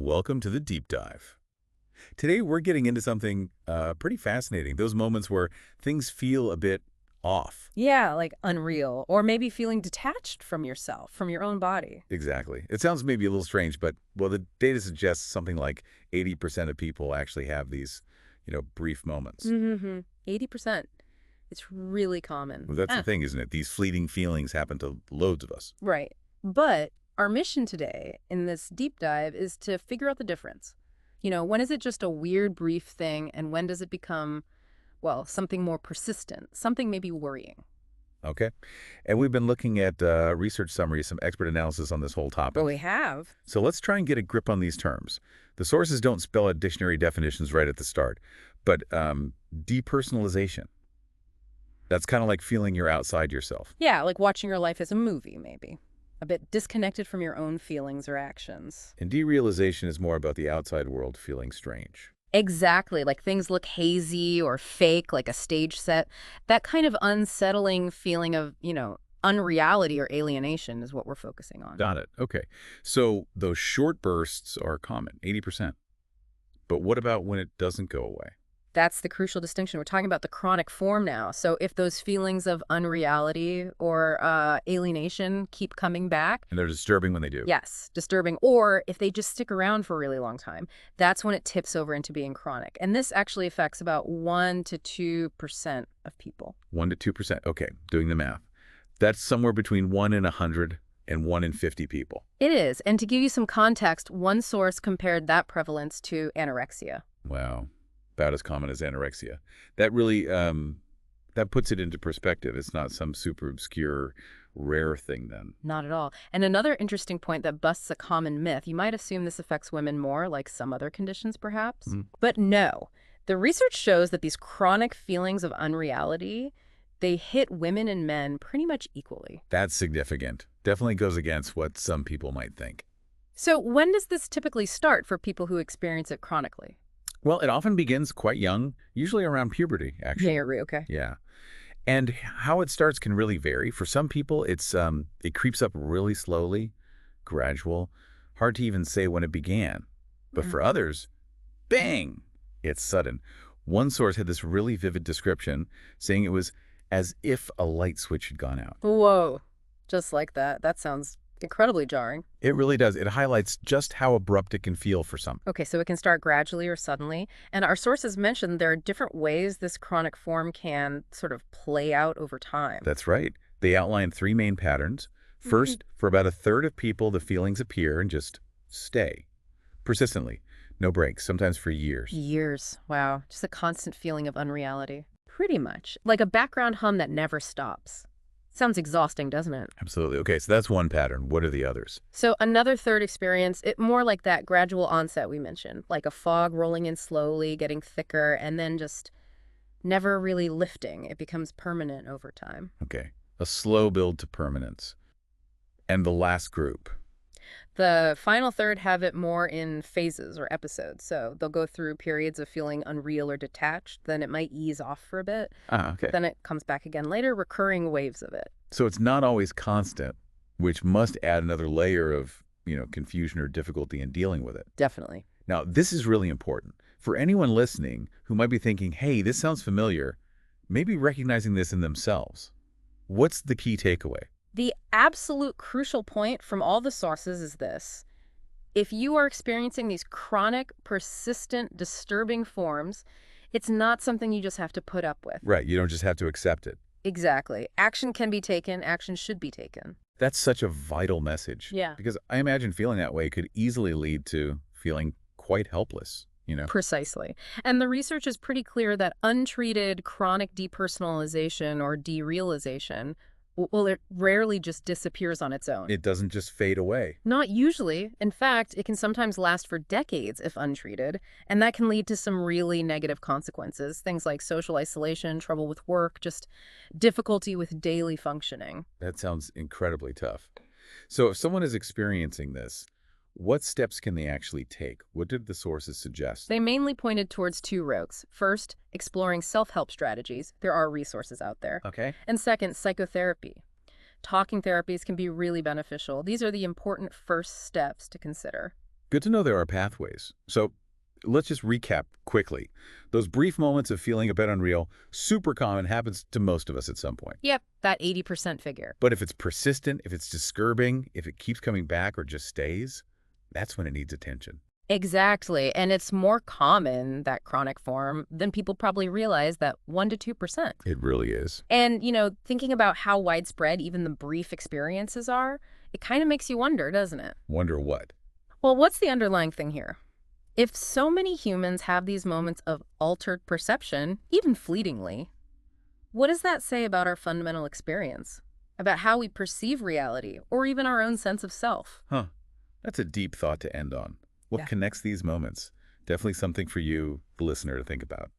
Welcome to the deep dive. Today we're getting into something pretty fascinating. Those moments where things feel a bit off. Yeah, like unreal, or maybe feeling detached from yourself, from your own body. Exactly. It sounds maybe a little strange, but well, the data suggests something like 80% of people actually have these, brief moments. 80%. It's really common. Well, that's the thing, isn't it? These fleeting feelings happen to loads of us. Right. But our mission today in this deep dive is to figure out the difference. When is it just a weird, brief thing, and when does it become, well, something more persistent, something maybe worrying? Okay. And we've been looking at research summaries, some expert analysis on this whole Well, topic. we have. So let's try and get a grip on these terms. The sources don't spell out dictionary definitions right at the start, but depersonalization. That's kind of like feeling you're outside yourself. Yeah, like watching your life as a movie, maybe. A bit disconnected from your own feelings or actions. And derealization is more about the outside world feeling strange. Exactly, like things look hazy or fake, like a stage set. That kind of unsettling feeling of, unreality or alienation is what we're focusing on. Got it. Okay. So those short bursts are common, 80%. But what about when it doesn't go away? That's the crucial distinction. We're talking about the chronic form now. So if those feelings of unreality or alienation keep coming back, And they're disturbing when they do. yes, disturbing, or if they just stick around for a really long time, that's when it tips over into being chronic. And this actually affects about 1 to 2% of people. 1 to 2%. Okay, doing the math. That's somewhere between 1 in 100 and 1 in 50 people. It is. And to give you some context, one source compared that prevalence to anorexia. Wow. About as common as anorexia. That really, that puts it into perspective. It's not some super obscure, rare thing then. Not at all. And another interesting point that busts a common myth, you might assume this affects women more, like some other conditions perhaps. But no. The research shows that these chronic feelings of unreality, they hit women and men pretty much equally. That's significant. Definitely goes against what some people might think. So when does this typically start for people who experience it chronically? Well, it often begins quite young, usually around puberty, actually. Okay. Yeah. And how it starts can really vary. For some people, it creeps up really slowly, gradual, hard to even say when it began. But for others, bang, it's sudden. One source had this really vivid description, saying it was as if a light switch had gone out. Whoa. Just like that. That sounds incredibly jarring. It really does. It highlights just how abrupt it can feel for some. Okay, so it can start gradually or suddenly. And our sources mentioned there are different ways this chronic form can sort of play out over time. That's right. They outline 3 main patterns. First, for about a third of people, the feelings appear and just stay persistently. No breaks, sometimes for years. Years. Wow. Just a constant feeling of unreality. Pretty much. Like a background hum that never stops. Sounds exhausting, doesn't it? Absolutely. Okay, so that's one pattern. What are the others? So another third experience, it more like that gradual onset we mentioned, like a fog rolling in slowly, getting thicker, and then just never really lifting. It becomes permanent over time. Okay, a slow build to permanence. And the last group. The final third have it more in phases or episodes. So they'll go through periods of feeling unreal or detached. Then it might ease off for a bit. Okay. Then it comes back again later, recurring waves of it. So it's not always constant, which must add another layer of, confusion or difficulty in dealing with it. Definitely. Now, this is really important. For anyone listening who might be thinking, hey, this sounds familiar, maybe recognizing this in themselves. What's the key takeaway? The absolute crucial point from all the sources is this. If you are experiencing these chronic, persistent, disturbing forms, it's not something you just have to put up with. Right, you don't just have to accept it. Exactly. Action can be taken. Action should be taken. That's such a vital message. Yeah. Because I imagine feeling that way could easily lead to feeling quite helpless, Precisely. And the research is pretty clear that untreated chronic depersonalization or derealization, well, it rarely just disappears on its own. It doesn't just fade away. Not usually. In fact, it can sometimes last for decades if untreated, and that can lead to some really negative consequences. Things like social isolation, trouble with work, just difficulty with daily functioning. That sounds incredibly tough. So if someone is experiencing this, what steps can they actually take? What did the sources suggest? They mainly pointed towards 2 routes. First, exploring self-help strategies. There are resources out there. Okay. And second, psychotherapy. Talking therapies can be really beneficial. These are the important first steps to consider. Good to know there are pathways. So let's just recap quickly. Those brief moments of feeling a bit unreal, super common, happens to most of us at some point. Yep, that 80% figure. But if it's persistent, if it's disturbing, if it keeps coming back or just stays, that's when it needs attention. Exactly. And it's more common, that chronic form, than people probably realize, that 1 to 2%. It really is. And, thinking about how widespread even the brief experiences are, it kind of makes you wonder, doesn't it? Wonder what? Well, what's the underlying thing here? If so many humans have these moments of altered perception, even fleetingly, what does that say about our fundamental experience? About how we perceive reality, or even our own sense of self? Huh. That's a deep thought to end on. What Yeah. connects these moments? Definitely something for you, the listener, to think about.